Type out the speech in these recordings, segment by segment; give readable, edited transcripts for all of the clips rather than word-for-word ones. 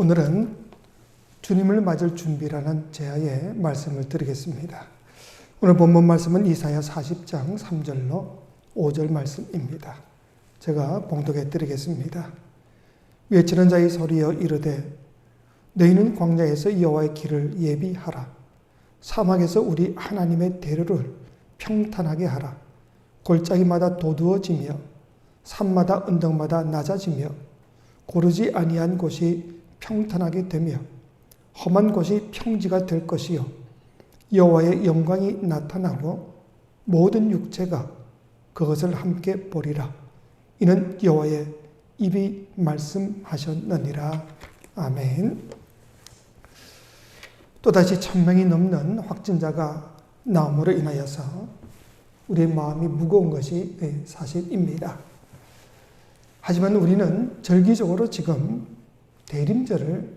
오늘은 주님을 맞을 준비라는 제야의 말씀을 드리겠습니다. 오늘 본문 말씀은 이사야 40장 3절로 5절 말씀입니다. 제가 봉독해 드리겠습니다. 외치는 자의 소리여 이르되 너희는 광야에서 여호와의 길을 예비하라. 사막에서 우리 하나님의 대로를 평탄하게 하라. 골짜기마다 도두어지며 산마다 언덕마다 낮아지며 고르지 아니한 곳이 평탄하게 되며 험한 곳이 평지가 될 것이요 여호와의 영광이 나타나고 모든 육체가 그것을 함께 보리라. 이는 여호와의 입이 말씀하셨느니라. 아멘. 또다시 1000명이 넘는 확진자가 나옴으로 인하여서 우리의 마음이 무거운 것이 사실입니다. 하지만 우리는 절기적으로 지금 대림절을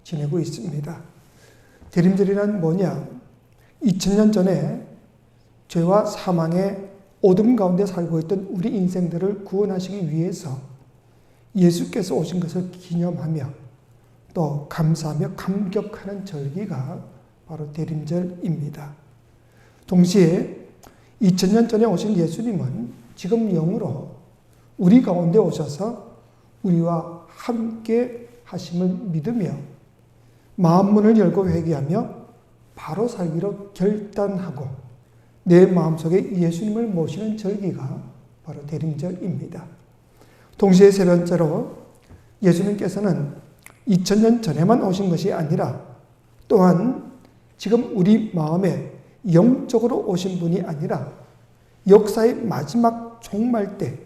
지내고 있습니다. 대림절이란 뭐냐? 2000년 전에 죄와 사망의 어둠 가운데 살고 있던 우리 인생들을 구원하시기 위해서 예수께서 오신 것을 기념하며 또 감사하며 감격하는 절기가 바로 대림절입니다. 동시에 2000년 전에 오신 예수님은 지금 영으로 우리 가운데 오셔서 우리와 함께 하심을 믿으며 마음문을 열고 회개하며 바로 살기로 결단하고 내 마음속에 예수님을 모시는 절기가 바로 대림절입니다. 동시에 세 번째로 예수님께서는 2000년 전에만 오신 것이 아니라 또한 지금 우리 마음에 영적으로 오신 분이 아니라 역사의 마지막 종말 때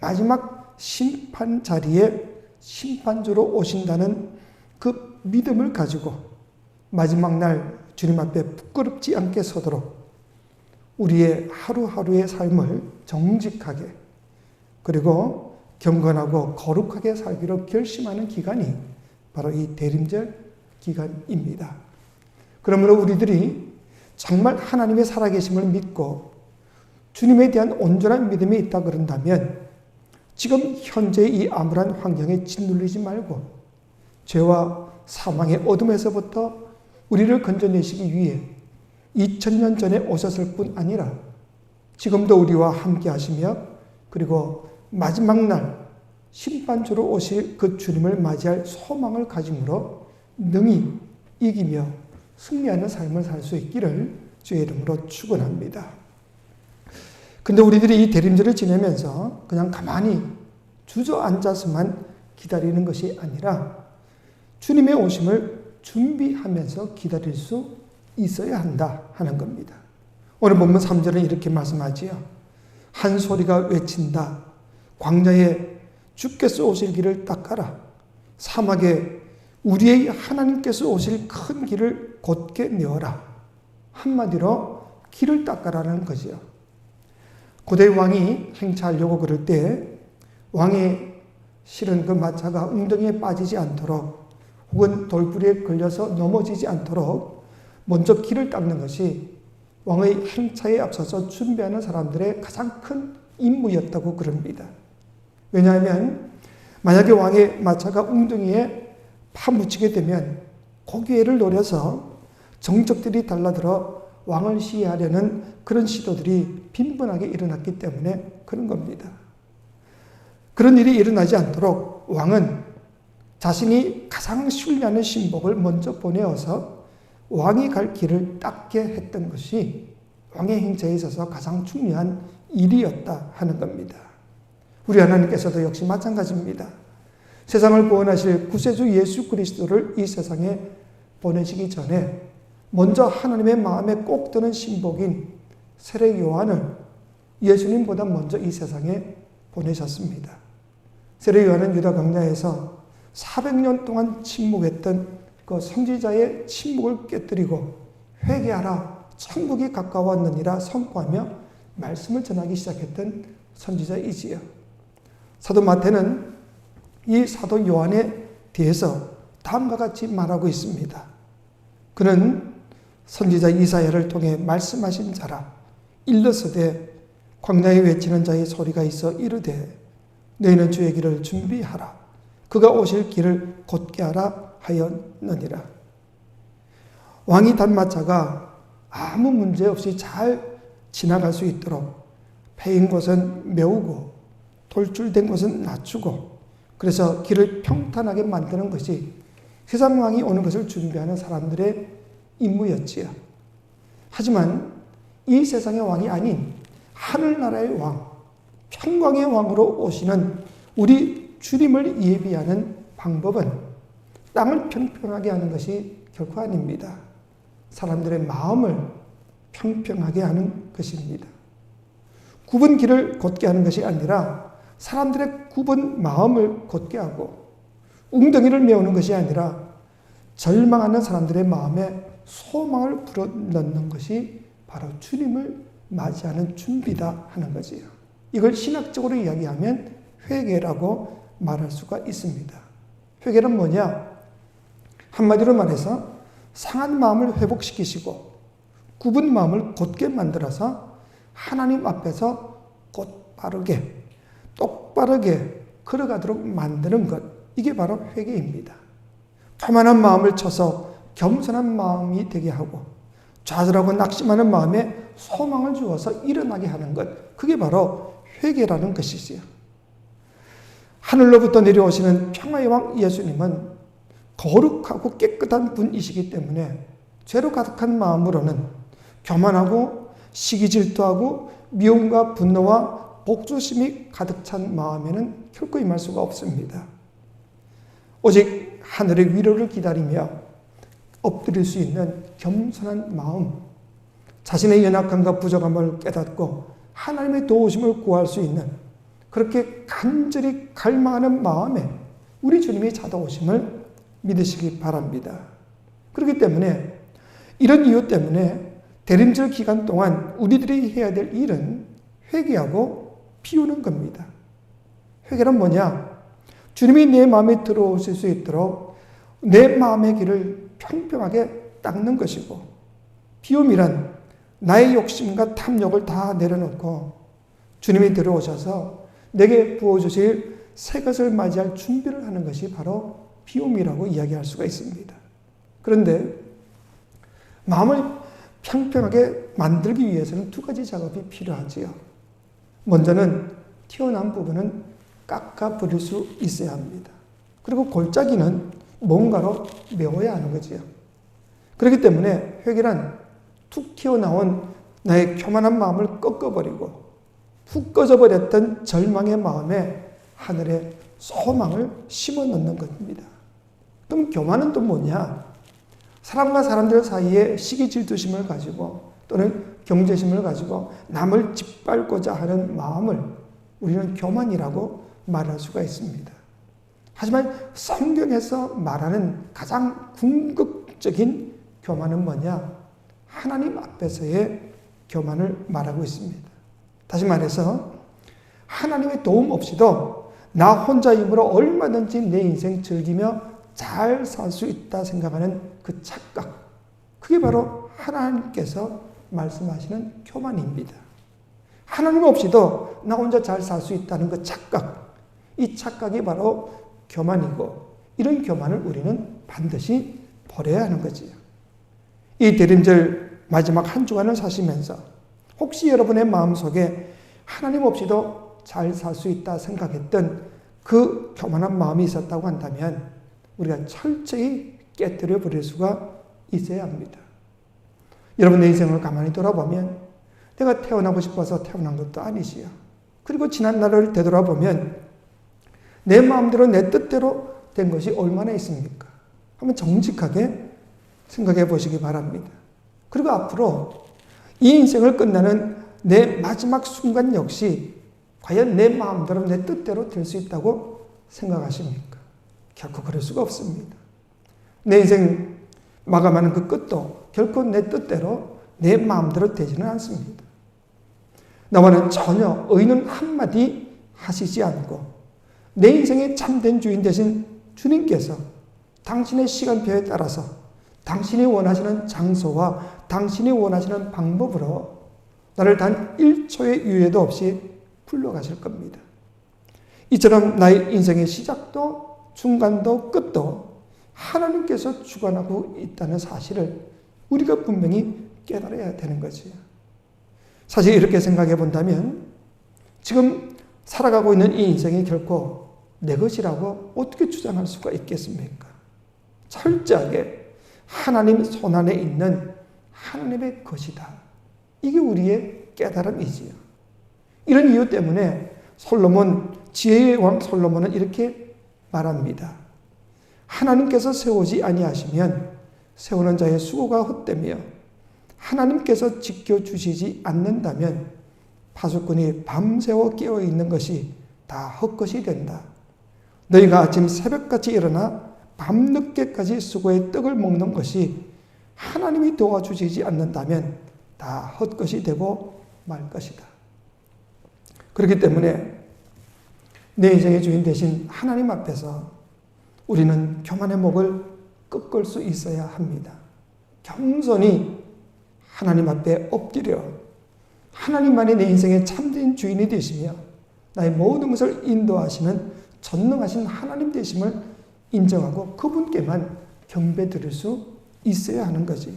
마지막 심판 자리에 심판주로 오신다는 그 믿음을 가지고 마지막 날 주님 앞에 부끄럽지 않게 서도록 우리의 하루하루의 삶을 정직하게 그리고 경건하고 거룩하게 살기로 결심하는 기간이 바로 이 대림절 기간입니다. 그러므로 우리들이 정말 하나님의 살아계심을 믿고 주님에 대한 온전한 믿음이 있다 그런다면 지금 현재 이 암울한 환경에 짓눌리지 말고 죄와 사망의 어둠에서부터 우리를 건져내시기 위해 2000년 전에 오셨을 뿐 아니라 지금도 우리와 함께 하시며 그리고 마지막 날 심판주로 오실 그 주님을 맞이할 소망을 가짐으로 능히 이기며 승리하는 삶을 살 수 있기를 주의 이름으로 축원합니다. 근데 우리들이 이 대림절을 지내면서 그냥 가만히 주저앉아서만 기다리는 것이 아니라 주님의 오심을 준비하면서 기다릴 수 있어야 한다 하는 겁니다. 오늘 본문 3절은 이렇게 말씀하지요. 한 소리가 외친다. 광야에 주께서 오실 길을 닦아라. 사막에 우리의 하나님께서 오실 큰 길을 곧게 내어라. 한마디로 길을 닦아라는 거지요. 고대 왕이 행차하려고 그럴 때 왕이 실은 그 마차가 웅덩이에 빠지지 않도록 혹은 돌부리에 걸려서 넘어지지 않도록 먼저 길을 닦는 것이 왕의 행차에 앞서서 준비하는 사람들의 가장 큰 임무였다고 그럽니다. 왜냐하면 만약에 왕의 마차가 웅덩이에 파묻히게 되면 고기회를 노려서 정적들이 달라들어 왕을 시해하려는 그런 시도들이 빈번하게 일어났기 때문에 그런 겁니다. 그런 일이 일어나지 않도록 왕은 자신이 가장 신뢰하는 신복을 먼저 보내어서 왕이 갈 길을 닦게 했던 것이 왕의 행차에 있어서 가장 중요한 일이었다 하는 겁니다. 우리 하나님께서도 역시 마찬가지입니다. 세상을 구원하실 구세주 예수 그리스도를 이 세상에 보내시기 전에 먼저 하나님의 마음에 꼭 드는 신복인 세례 요한을 예수님보다 먼저 이 세상에 보내셨습니다. 세례 요한은 유다 광야에서 400년 동안 침묵했던 그 선지자의 침묵을 깨뜨리고 회개하라 천국이 가까웠느니라 선포하며 말씀을 전하기 시작했던 선지자이지요. 사도 마태는 이 사도 요한에 대해서 다음과 같이 말하고 있습니다. 그는 선지자 이사야를 통해 말씀하신 자라. 일러서되 광야에 외치는 자의 소리가 있어 이르되 너희는 주의 길을 준비하라. 그가 오실 길을 곧게 하라 하였느니라. 왕이 단마차가 아무 문제 없이 잘 지나갈 수 있도록 패인 곳은 메우고 돌출된 곳은 낮추고, 그래서 길을 평탄하게 만드는 것이 세상 왕이 오는 것을 준비하는 사람들의 임무였지요. 하지만 이 세상의 왕이 아닌 하늘나라의 왕, 평강의 왕으로 오시는 우리 주님을 예비하는 방법은 땅을 평평하게 하는 것이 결코 아닙니다. 사람들의 마음을 평평하게 하는 것입니다. 굽은 길을 곧게 하는 것이 아니라 사람들의 굽은 마음을 곧게 하고, 웅덩이를 메우는 것이 아니라 절망하는 사람들의 마음에 소망을 불어넣는 것이 바로 주님을 맞이하는 준비다 하는 거지요. 이걸 신학적으로 이야기하면 회개라고 말할 수가 있습니다. 회개는 뭐냐? 한마디로 말해서 상한 마음을 회복시키시고 굽은 마음을 곧게 만들어서 하나님 앞에서 곧바르게 똑바르게 걸어가도록 만드는 것, 이게 바로 회개입니다. 교만한 마음을 쳐서 겸손한 마음이 되게 하고 좌절하고 낙심하는 마음에 소망을 주어서 일어나게 하는 것, 그게 바로 회개라는 것이지요. 하늘로부터 내려오시는 평화의 왕 예수님은 거룩하고 깨끗한 분이시기 때문에 죄로 가득한 마음으로는 교만하고 시기 질투하고 미움과 분노와 복조심이 가득 찬 마음에는 결코 임할 수가 없습니다. 오직 하늘의 위로를 기다리며 엎드릴 수 있는 겸손한 마음, 자신의 연약함과 부족함을 깨닫고 하나님의 도우심을 구할 수 있는 그렇게 간절히 갈망하는 마음에 우리 주님이 찾아오심을 믿으시기 바랍니다. 그렇기 때문에 이런 이유 때문에 대림절 기간 동안 우리들이 해야 될 일은 회개하고 비우는 겁니다. 회개는 뭐냐? 주님이 내 마음에 들어오실 수 있도록 내 마음의 길을 평평하게 닦는 것이고, 비움이란 나의 욕심과 탐욕을 다 내려놓고 주님이 들어오셔서 내게 부어주실 새 것을 맞이할 준비를 하는 것이 바로 비움이라고 이야기할 수가 있습니다. 그런데 마음을 평평하게 만들기 위해서는 두 가지 작업이 필요하지요. 먼저는 튀어나온 부분은 깎아버릴 수 있어야 합니다. 그리고 골짜기는 뭔가로 메워야 하는 거지요. 그렇기 때문에 회개란 툭 튀어나온 나의 교만한 마음을 꺾어버리고 푹 꺼져버렸던 절망의 마음에 하늘의 소망을 심어넣는 겁니다. 그럼 교만은 또 뭐냐? 사람과 사람들 사이에 시기 질투심을 가지고 또는 경제심을 가지고 남을 짓밟고자 하는 마음을 우리는 교만이라고 말할 수가 있습니다. 하지만 성경에서 말하는 가장 궁극적인 교만은 뭐냐? 하나님 앞에서의 교만을 말하고 있습니다. 다시 말해서 하나님의 도움 없이도 나 혼자 힘으로 얼마든지 내 인생 즐기며 잘 살 수 있다 생각하는 그 착각, 그게 바로 하나님께서 말씀하시는 교만입니다. 하나님 없이도 나 혼자 잘 살 수 있다는 그 착각, 이 착각이 바로 교만이고, 이런 교만을 우리는 반드시 버려야 하는 거지요. 이 대림절 마지막 한 주간을 사시면서 혹시 여러분의 마음속에 하나님 없이도 잘 살 수 있다 생각했던 그 교만한 마음이 있었다고 한다면 우리가 철저히 깨뜨려 버릴 수가 있어야 합니다. 여러분의 인생을 가만히 돌아보면 내가 태어나고 싶어서 태어난 것도 아니지요. 그리고 지난 날을 되돌아보면 내 마음대로 내 뜻대로 된 것이 얼마나 있습니까? 한번 정직하게 생각해 보시기 바랍니다. 그리고 앞으로 이 인생을 끝나는 내 마지막 순간 역시 과연 내 마음대로 내 뜻대로 될 수 있다고 생각하십니까? 결코 그럴 수가 없습니다. 내 인생 마감하는 그 끝도 결코 내 뜻대로 내 마음대로 되지는 않습니다. 나와는 전혀 의논 한마디 하시지 않고 내 인생의 참된 주인 되신 주님께서 당신의 시간표에 따라서 당신이 원하시는 장소와 당신이 원하시는 방법으로 나를 단 1초의 유예도 없이 불러가실 겁니다. 이처럼 나의 인생의 시작도 중간도 끝도 하나님께서 주관하고 있다는 사실을 우리가 분명히 깨달아야 되는 거지요. 사실 이렇게 생각해 본다면 지금 살아가고 있는 이 인생이 결코 내 것이라고 어떻게 주장할 수가 있겠습니까? 철저하게 하나님 손안에 있는 하나님의 것이다. 이게 우리의 깨달음이지요. 이런 이유 때문에 지혜의 왕 솔로몬은 이렇게 말합니다. 하나님께서 세우지 아니하시면 세우는 자의 수고가 헛되며 하나님께서 지켜주시지 않는다면 파수꾼이 밤새워 깨어있는 것이 다 헛것이 된다. 너희가 아침 새벽같이 일어나 밤늦게까지 수고의 떡을 먹는 것이 하나님이 도와주시지 않는다면 다 헛것이 되고 말 것이다. 그렇기 때문에 내 인생의 주인 되신 하나님 앞에서 우리는 교만의 목을 꺾을 수 있어야 합니다. 겸손히 하나님 앞에 엎드려 하나님만이 내 인생의 참된 주인이 되시며 나의 모든 것을 인도하시는 전능하신 하나님 되심을 인정하고 그분께만 경배 드릴 수 있어야 하는 거지요.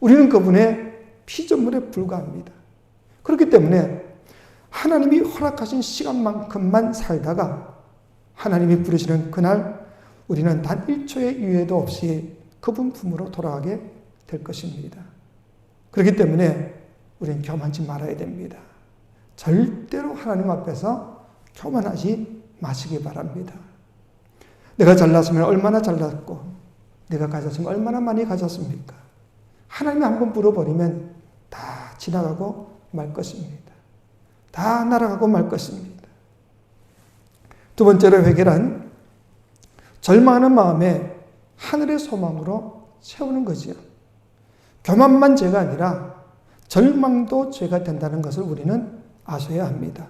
우리는 그분의 피조물에 불과합니다. 그렇기 때문에 하나님이 허락하신 시간만큼만 살다가 하나님이 부르시는 그날 우리는 단 1초의 유예도 없이 그분 품으로 돌아가게 될 것입니다. 그렇기 때문에 우리는 교만하지 말아야 됩니다. 절대로 하나님 앞에서 교만하지 마시기 바랍니다. 내가 잘났으면 얼마나 잘났고 내가 가졌으면 얼마나 많이 가졌습니까? 하나님이 한번 물어버리면 다 지나가고 말 것입니다. 다 날아가고 말 것입니다. 두 번째로 회개란 절망하는 마음에 하늘의 소망으로 채우는 거지요. 교만만 죄가 아니라 절망도 죄가 된다는 것을 우리는 아셔야 합니다.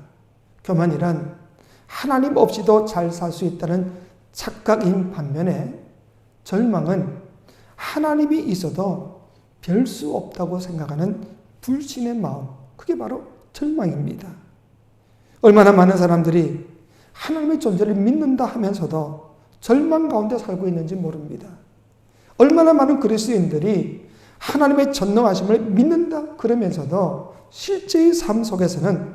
교만이란 하나님 없이도 잘 살 수 있다는 착각인 반면에 절망은 하나님이 있어도 별 수 없다고 생각하는 불신의 마음, 그게 바로 절망입니다. 얼마나 많은 사람들이 하나님의 존재를 믿는다 하면서도 절망 가운데 살고 있는지 모릅니다. 얼마나 많은 그리스도인들이 하나님의 전능하심을 믿는다 그러면서도 실제의 삶 속에서는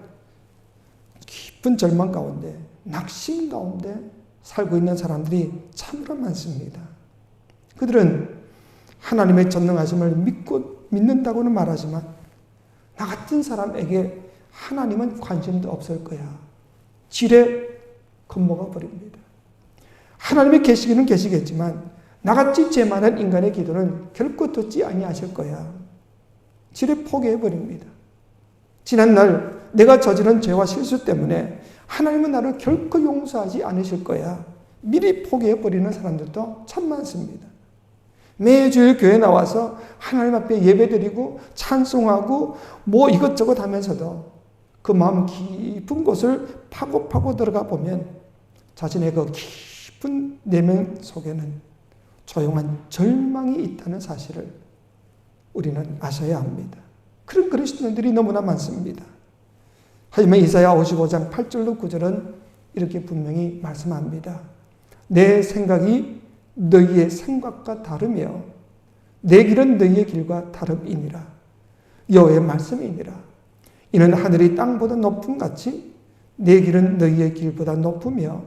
깊은 절망 가운데, 낙심 가운데 살고 있는 사람들이 참으로 많습니다. 그들은 하나님의 전능하심을 믿는다고는 말하지만 나 같은 사람에게 하나님은 관심도 없을 거야. 지레 겁먹어 버립니다. 하나님의 계시기는 계시겠지만 나같이 죄 많은 인간의 기도는 결코 듣지 아니하실 거야. 지레 포기해 버립니다. 지난날 내가 저지른 죄와 실수 때문에 하나님은 나를 결코 용서하지 않으실 거야. 미리 포기해 버리는 사람들도 참 많습니다. 매주일 교회 나와서 하나님 앞에 예배드리고 찬송하고 뭐 이것저것 하면서도 그 마음 깊은 곳을 파고 들어가 보면 자신의 그 깊은 내면 속에는 조용한 절망이 있다는 사실을 우리는 아셔야 합니다. 그런 그리스도인들이 너무나 많습니다. 하지만 이사야 55장 8절로 9절은 이렇게 분명히 말씀합니다. 내 생각이 너희의 생각과 다르며 내 길은 너희의 길과 다름이니라. 여호와의 말씀이니라. 이는 하늘이 땅보다 높음 같이 내 길은 너희의 길보다 높으며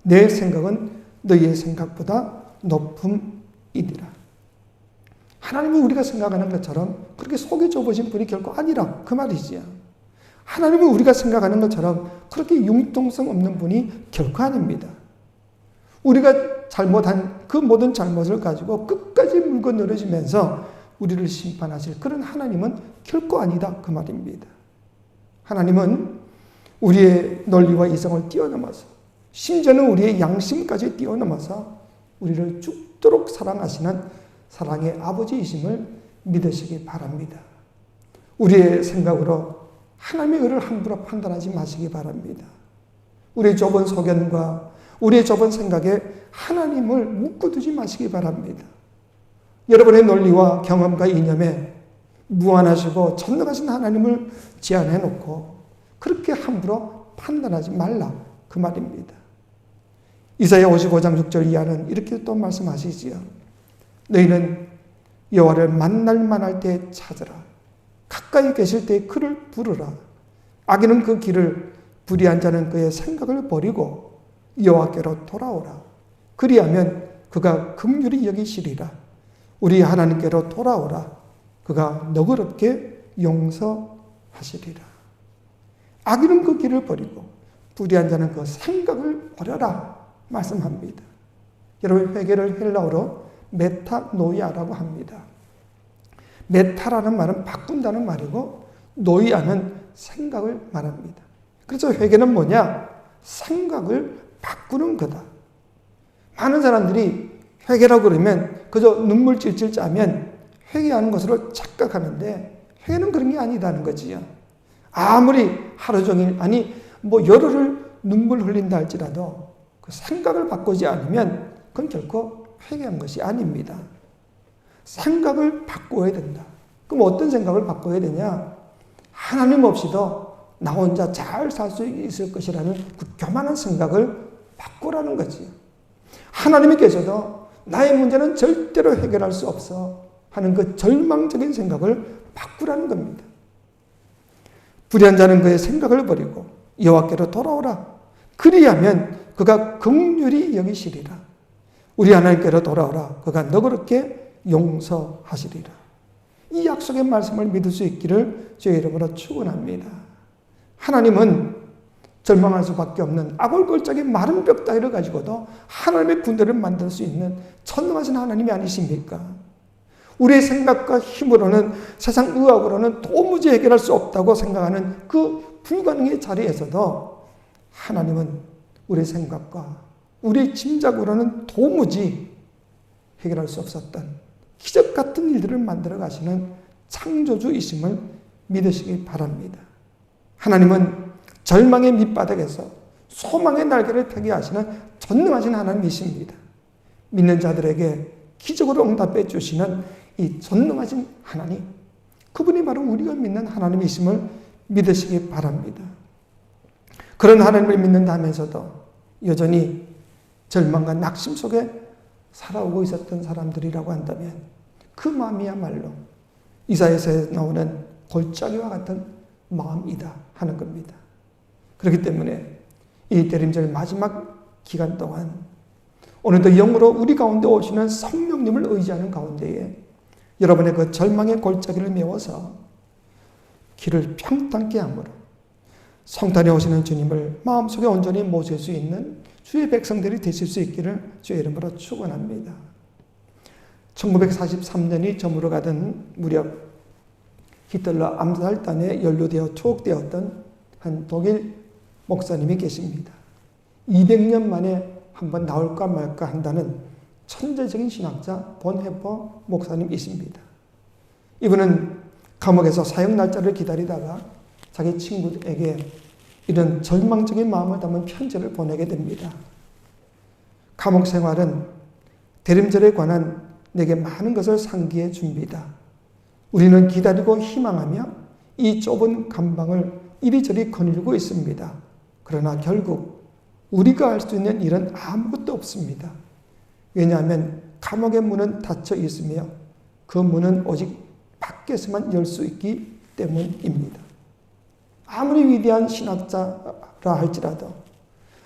내 생각은 너희의 생각보다 높음이니라. 하나님은 우리가 생각하는 것처럼 그렇게 속이 좁으신 분이 결코 아니라 그 말이지요. 하나님은 우리가 생각하는 것처럼 그렇게 융통성 없는 분이 결코 아닙니다. 우리가 잘못한 그 모든 잘못을 가지고 끝까지 물고 늘어지면서 우리를 심판하실 그런 하나님은 결코 아니다 그 말입니다. 하나님은 우리의 논리와 이성을 뛰어넘어서 심지어는 우리의 양심까지 뛰어넘어서 우리를 죽도록 사랑하시는 사랑의 아버지이심을 믿으시기 바랍니다. 우리의 생각으로 하나님의 의를 함부로 판단하지 마시기 바랍니다. 우리의 좁은 소견과 우리의 좁은 생각에 하나님을 묶어두지 마시기 바랍니다. 여러분의 논리와 경험과 이념에 무한하시고 전능하신 하나님을 제안해놓고 그렇게 함부로 판단하지 말라 그 말입니다. 이사야 55장 6절 이하는 이렇게 또 말씀하시지요. 너희는 여호와를 만날 만할 때 찾으라. 가까이 계실 때 그를 부르라. 악인은 그 길을, 불의한 자는 그의 생각을 버리고 여호와께로 돌아오라. 그리하면 그가 긍휼히 여기시리라. 우리 하나님께로 돌아오라. 그가 너그럽게 용서하시리라. 악인은 그 길을 버리고 불의한 자는 그 생각을 버려라 말씀합니다. 여러분, 회개를 헬라어로 메타노이아라고 합니다. 메타라는 말은 바꾼다는 말이고 노이아는 생각을 말합니다. 그래서 회개는 뭐냐? 생각을 바꾸는 거다. 많은 사람들이 회개라고 그러면 그저 눈물 찔찔 짜면 회개하는 것으로 착각하는데 회개는 그런 게 아니다는 거지요. 아무리 하루 종일, 아니 열흘을 눈물 흘린다 할지라도 그 생각을 바꾸지 않으면 그건 결코 회개한 것이 아닙니다. 생각을 바꿔야 된다. 그럼 어떤 생각을 바꿔야 되냐? 하나님 없이도 나 혼자 잘 살 수 있을 것이라는 그 교만한 생각을 바꾸라는 거지. 하나님이 계셔도 나의 문제는 절대로 해결할 수 없어 하는 그 절망적인 생각을 바꾸라는 겁니다. 불의한 자는 그의 생각을 버리고 여호와께로 돌아오라. 그리하면 그가 긍휼히 여기시리라. 우리 하나님께로 돌아오라. 그가 너그럽게 용서하시리라. 이 약속의 말씀을 믿을 수 있기를 주의 이름으로 축원합니다. 하나님은 절망할 수밖에 없는 아골골짜기 마른 벽 따위를 가지고도 하나님의 군대를 만들 수 있는 전능하신 하나님이 아니십니까? 우리의 생각과 힘으로는, 세상 의학으로는 도무지 해결할 수 없다고 생각하는 그 불가능의 자리에서도 하나님은 우리의 생각과 우리의 짐작으로는 도무지 해결할 수 없었던 기적 같은 일들을 만들어 가시는 창조주이심을 믿으시기 바랍니다. 하나님은 절망의 밑바닥에서 소망의 날개를 펴게 하시는 전능하신 하나님이십니다. 믿는 자들에게 기적으로 응답해 주시는 이 전능하신 하나님, 그분이 바로 우리가 믿는 하나님이심을 믿으시기 바랍니다. 그런 하나님을 믿는다면서도 여전히 절망과 낙심 속에 살아오고 있었던 사람들이라고 한다면 그 마음이야말로 이사야서에 나오는 골짜기와 같은 마음이다 하는 겁니다. 그렇기 때문에 이 대림절 마지막 기간 동안 오늘도 영으로 우리 가운데 오시는 성령님을 의지하는 가운데에 여러분의 그 절망의 골짜기를 메워서 길을 평탄케 함으로 성탄에 오시는 주님을 마음속에 온전히 모실 수 있는 주의 백성들이 되실 수 있기를 주의 이름으로 축원합니다. 1943년이 저물어가던 무렵 히틀러 암살단에 연루되어 투옥되었던 한 독일 목사님이 계십니다. 200년 만에 한번 나올까 말까 한다는 천재적인 신학자 본헤퍼 목사님이십니다. 이분은 감옥에서 사형 날짜를 기다리다가 자기 친구에게 이런 절망적인 마음을 담은 편지를 보내게 됩니다. 감옥 생활은 대림절에 관한 내게 많은 것을 상기해 줍니다. 우리는 기다리고 희망하며 이 좁은 감방을 이리저리 거닐고 있습니다. 그러나 결국 우리가 할 수 있는 일은 아무것도 없습니다. 왜냐하면 감옥의 문은 닫혀 있으며 그 문은 오직 밖에서만 열 수 있기 때문입니다. 아무리 위대한 신학자라 할지라도,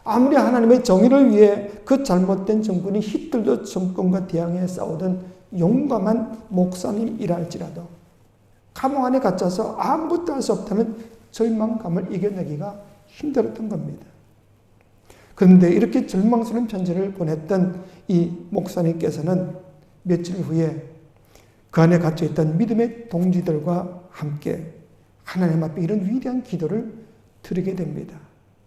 아무리 하나님의 정의를 위해 그 잘못된 정권이 히틀러 정권과 대항해 싸우던 용감한 목사님이라 할지라도 감옥 안에 갇혀서 아무것도 할 수 없다는 절망감을 이겨내기가 힘들었던 겁니다. 그런데 이렇게 절망스러운 편지를 보냈던 이 목사님께서는 며칠 후에 그 안에 갇혀있던 믿음의 동지들과 함께 하나님 앞에 이런 위대한 기도를 드리게 됩니다.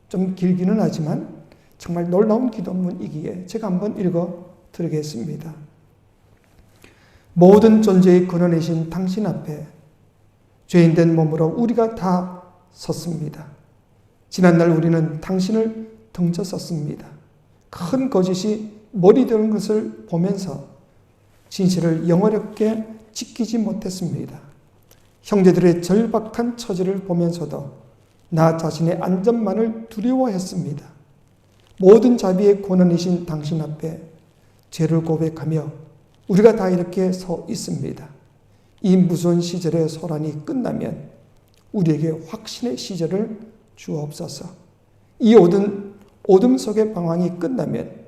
좀 길기는 하지만 정말 놀라운 기도문이기에 제가 한번 읽어 드리겠습니다. 모든 존재의 근원이신 당신 앞에 죄인된 몸으로 우리가 다 섰습니다. 지난날 우리는 당신을 등져섰습니다. 큰 거짓이 머리 되는 것을 보면서 진실을 영어롭게 지키지 못했습니다. 형제들의 절박한 처지를 보면서도 나 자신의 안전만을 두려워했습니다. 모든 자비의 권한이신 당신 앞에 죄를 고백하며 우리가 다 이렇게 서 있습니다. 이 무서운 시절의 소란이 끝나면 우리에게 확신의 시절을 주옵소서. 이 어둠 속의 방황이 끝나면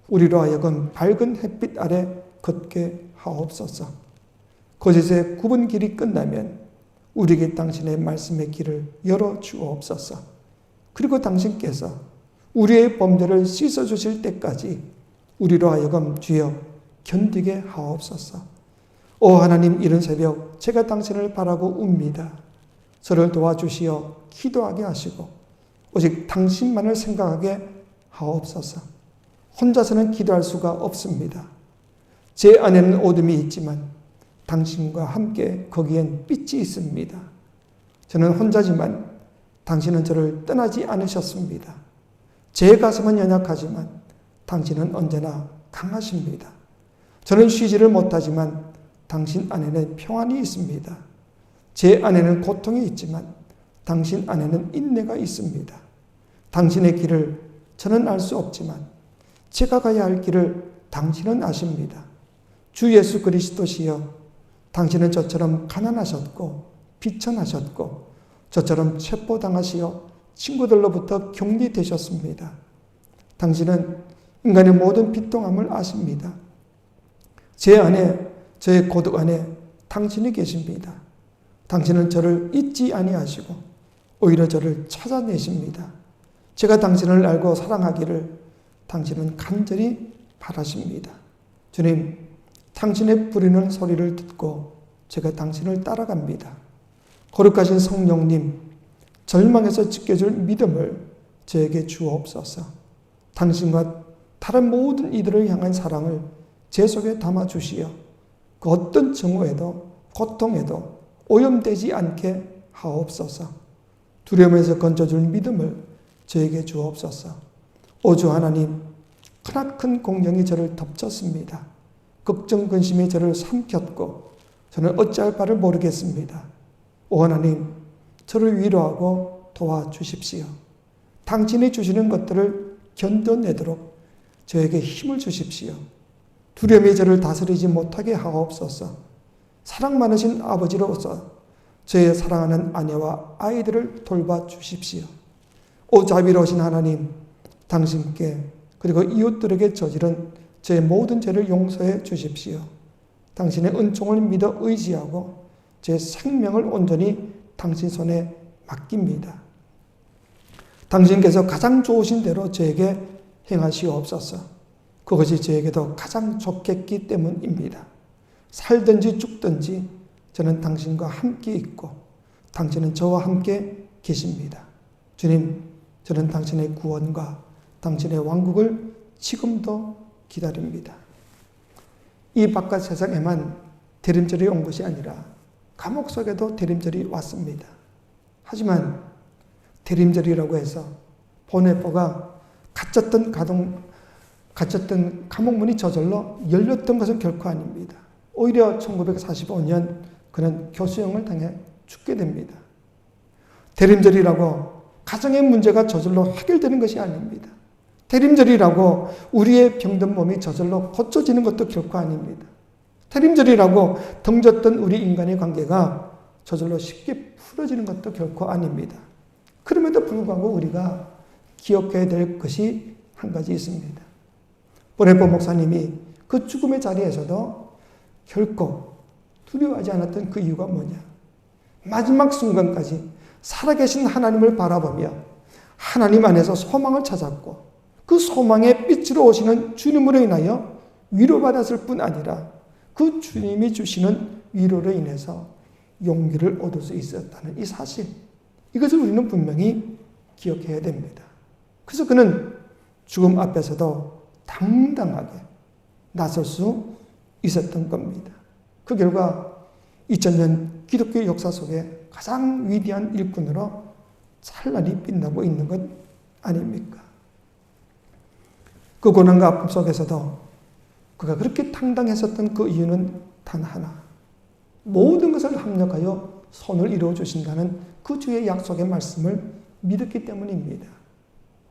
우리로 하여금 밝은 햇빛 아래 걷게 하옵소서. 거짓의 굽은 길이 끝나면 우리에게 당신의 말씀의 길을 열어 주옵소서. 그리고 당신께서 우리의 범죄를 씻어주실 때까지 우리로 하여금 주여 견디게 하옵소서. 오 하나님, 이른 새벽 제가 당신을 바라고 웁니다. 저를 도와주시어 기도하게 하시고 오직 당신만을 생각하게 하옵소서. 혼자서는 기도할 수가 없습니다. 제 안에는 어둠이 있지만 당신과 함께 거기엔 빛이 있습니다. 저는 혼자지만 당신은 저를 떠나지 않으셨습니다. 제 가슴은 연약하지만 당신은 언제나 강하십니다. 저는 쉬지를 못하지만 당신 안에는 평안이 있습니다. 제 안에는 고통이 있지만 당신 안에는 인내가 있습니다. 당신의 길을 저는 알 수 없지만 제가 가야 할 길을 당신은 아십니다. 주 예수 그리스도시여, 당신은 저처럼 가난하셨고 비천하셨고 저처럼 체포당하시어 친구들로부터 격리되셨습니다. 당신은 인간의 모든 비통함을 아십니다. 제 안에, 저의 고독 안에 당신이 계십니다. 당신은 저를 잊지 아니하시고 오히려 저를 찾아내십니다. 제가 당신을 알고 사랑하기를 당신은 간절히 바라십니다. 주님, 당신의 부르는 소리를 듣고 제가 당신을 따라갑니다. 거룩하신 성령님, 절망에서 지켜줄 믿음을 저에게 주옵소서. 당신과 다른 모든 이들을 향한 사랑을 제 속에 담아주시어 그 어떤 증오에도 고통에도 오염되지 않게 하옵소서. 두려움에서 건져줄 믿음을 저에게 주옵소서. 오 주 하나님, 크나큰 공경이 저를 덮쳤습니다. 걱정 근심이 저를 삼켰고 저는 어찌할 바를 모르겠습니다. 오 하나님, 저를 위로하고 도와주십시오. 당신이 주시는 것들을 견뎌내도록 저에게 힘을 주십시오. 두려움이 저를 다스리지 못하게 하옵소서. 사랑 많으신 아버지로서 저의 사랑하는 아내와 아이들을 돌봐주십시오. 오 자비로우신 하나님, 당신께 그리고 이웃들에게 저지른 제 모든 죄를 용서해 주십시오. 당신의 은총을 믿어 의지하고 제 생명을 온전히 당신 손에 맡깁니다. 당신께서 가장 좋으신 대로 저에게 행하시옵소서. 그것이 저에게도 가장 좋겠기 때문입니다. 살든지 죽든지 저는 당신과 함께 있고 당신은 저와 함께 계십니다. 주님, 저는 당신의 구원과 당신의 왕국을 지금도 기다립니다. 이 바깥 세상에만 대림절이 온 것이 아니라 감옥 속에도 대림절이 왔습니다. 하지만 대림절이라고 해서 보네포가 갇혔던 감옥문이 저절로 열렸던 것은 결코 아닙니다. 오히려 1945년 그는 교수형을 당해 죽게 됩니다. 대림절이라고 가정의 문제가 저절로 해결되는 것이 아닙니다. 대림절이라고 우리의 병든 몸이 저절로 고쳐지는 것도 결코 아닙니다. 대림절이라고 등졌던 우리 인간의 관계가 저절로 쉽게 풀어지는 것도 결코 아닙니다. 그럼에도 불구하고 우리가 기억해야 될 것이 한 가지 있습니다. 보네포 목사님이 그 죽음의 자리에서도 결코 두려워하지 않았던 그 이유가 뭐냐? 마지막 순간까지 살아계신 하나님을 바라보며 하나님 안에서 소망을 찾았고 그 소망의 빛으로 오시는 주님으로 인하여 위로받았을 뿐 아니라 그 주님이 주시는 위로로 인해서 용기를 얻을 수 있었다는 이 사실, 이것을 우리는 분명히 기억해야 됩니다. 그래서 그는 죽음 앞에서도 당당하게 나설 수 있었던 겁니다. 그 결과 2000년 기독교 역사 속에 가장 위대한 일꾼으로 찬란히 빛나고 있는 것 아닙니까? 그 고난과 아픔 속에서도 그가 그렇게 당당했었던 그 이유는 단 하나, 모든 것을 합력하여 선을 이루어 주신다는 그 주의 약속의 말씀을 믿었기 때문입니다.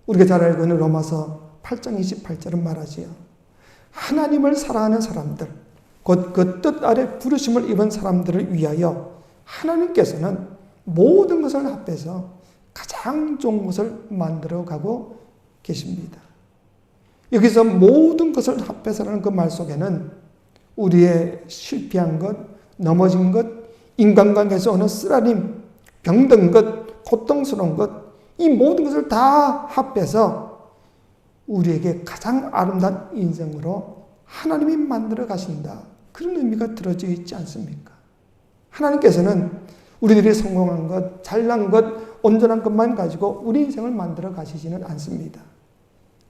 우리가 잘 알고 있는 로마서 8장 28절은 말하지요. 하나님을 사랑하는 사람들, 곧 그 뜻 아래 부르심을 입은 사람들을 위하여 하나님께서는 모든 것을 합해서 가장 좋은 것을 만들어가고 계십니다. 여기서 모든 것을 합해서라는 그 말 속에는 우리의 실패한 것, 넘어진 것, 인간관계에서 오는 쓰라림, 병든 것, 고통스러운 것, 이 모든 것을 다 합해서 우리에게 가장 아름다운 인생으로 하나님이 만들어 가신다. 그런 의미가 들어져 있지 않습니까? 하나님께서는 우리들이 성공한 것, 잘난 것, 온전한 것만 가지고 우리 인생을 만들어 가시지는 않습니다.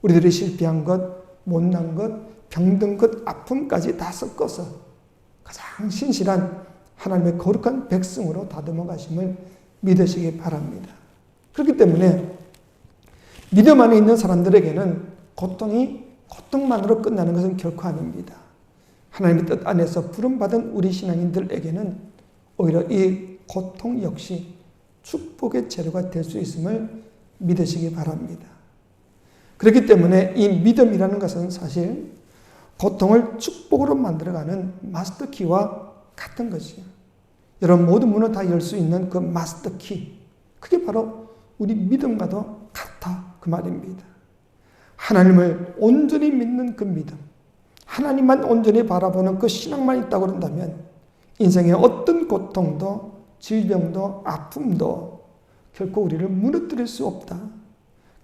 우리들이 실패한 것, 못난 것, 병든 것, 아픔까지 다 섞어서 가장 신실한 하나님의 거룩한 백성으로 다듬어 가심을 믿으시기 바랍니다. 그렇기 때문에 믿음 안에 있는 사람들에게는 고통이 고통만으로 끝나는 것은 결코 아닙니다. 하나님의 뜻 안에서 부름받은 우리 신앙인들에게는 오히려 이 고통 역시 축복의 재료가 될 수 있음을 믿으시기 바랍니다. 그렇기 때문에 이 믿음이라는 것은 사실 고통을 축복으로 만들어가는 마스터키와 같은 것이에요. 여러분 모든 문을 다 열 수 있는 그 마스터키, 그게 바로 우리 믿음과도 같다 그 말입니다. 하나님을 온전히 믿는 그 믿음, 하나님만 온전히 바라보는 그 신앙만 있다고 그런다면 인생의 어떤 고통도 질병도 아픔도 결코 우리를 무너뜨릴 수 없다.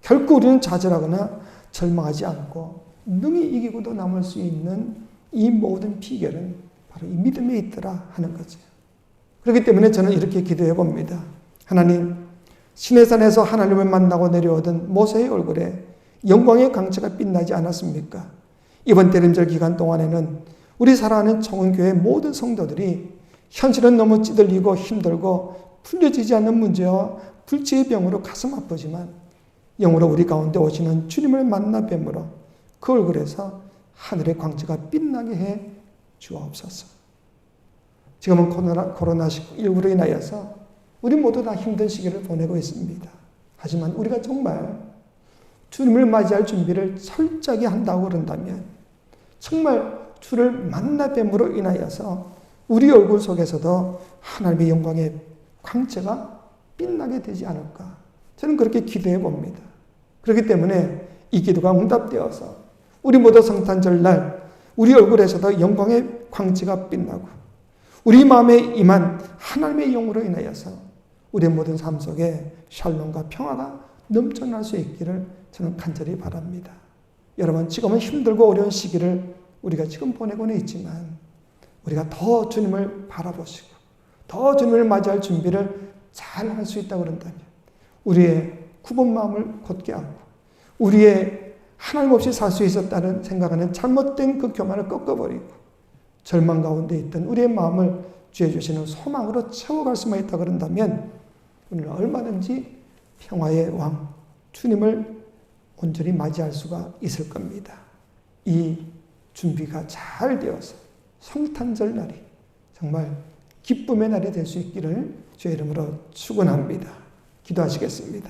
결코 우리는 좌절하거나 절망하지 않고 능히 이기고도 남을 수 있는 이 모든 비결은 바로 이 믿음에 있더라 하는 거죠. 그렇기 때문에 저는 이렇게 기도해 봅니다. 하나님, 시내산에서 하나님을 만나고 내려오던 모세의 얼굴에 영광의 광채가 빛나지 않았습니까? 이번 대림절 기간 동안에는 우리 사랑하는 청운교회 모든 성도들이 현실은 너무 찌들리고 힘들고 풀려지지 않는 문제와 불치의 병으로 가슴 아프지만 영으로 우리 가운데 오시는 주님을 만나 뵈므로 그 얼굴에서 하늘의 광채가 빛나게 해 주옵소서. 지금은 코로나19로 인하여서 우리 모두 다 힘든 시기를 보내고 있습니다. 하지만 우리가 정말 주님을 맞이할 준비를 철저하게 한다고 그런다면 정말 주를 만나 뵈므로 인하여서 우리 얼굴 속에서도 하나님의 영광의 광채가 빛나게 되지 않을까. 저는 그렇게 기도해 봅니다. 그렇기 때문에 이 기도가 응답되어서 우리 모두 성탄절 날 우리 얼굴에서도 영광의 광채가 빛나고 우리 마음에 임한 하나님의 영으로 인하여서 우리의 모든 삶 속에 샬롬과 평화가 넘쳐날 수 있기를 저는 간절히 바랍니다. 여러분, 지금은 힘들고 어려운 시기를 우리가 지금 보내고는 있지만 우리가 더 주님을 바라보시고 더 주님을 맞이할 준비를 잘 할 수 있다고 그런다면 우리의 굽은 마음을 곧게 하고 우리의 하나님 없이 살 수 있었다는 생각하는 잘못된 그 교만을 꺾어버리고 절망 가운데 있던 우리의 마음을 주의 주시는 소망으로 채워갈 수만 있다고 그런다면 우리는 얼마든지 평화의 왕 주님을 온전히 맞이할 수가 있을 겁니다. 이 준비가 잘 되어서 성탄절 날이 정말 기쁨의 날이 될 수 있기를 주의 이름으로 축원합니다. 기도하시겠습니다.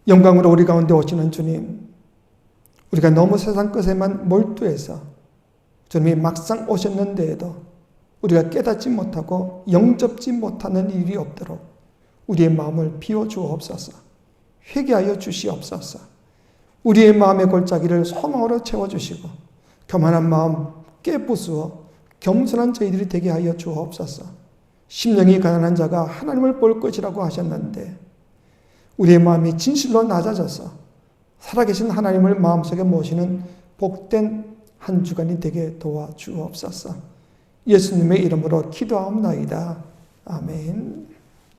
영광으로 우리 가운데 오시는 주님, 우리가 너무 세상 것에만 몰두해서 주님이 막상 오셨는데에도 우리가 깨닫지 못하고 영접지 못하는 일이 없도록 우리의 마음을 비워주옵소서. 회개하여 주시옵소서. 우리의 마음의 골짜기를 소망으로 채워주시고 교만한 마음 깨부수어 겸손한 저희들이 되게 하여 주옵소서. 심령이 가난한 자가 하나님을 볼 것이라고 하셨는데 우리의 마음이 진실로 낮아져서 살아계신 하나님을 마음속에 모시는 복된 한 주간이 되게 도와주옵소서. 예수님의 이름으로 기도하옵나이다. 아멘.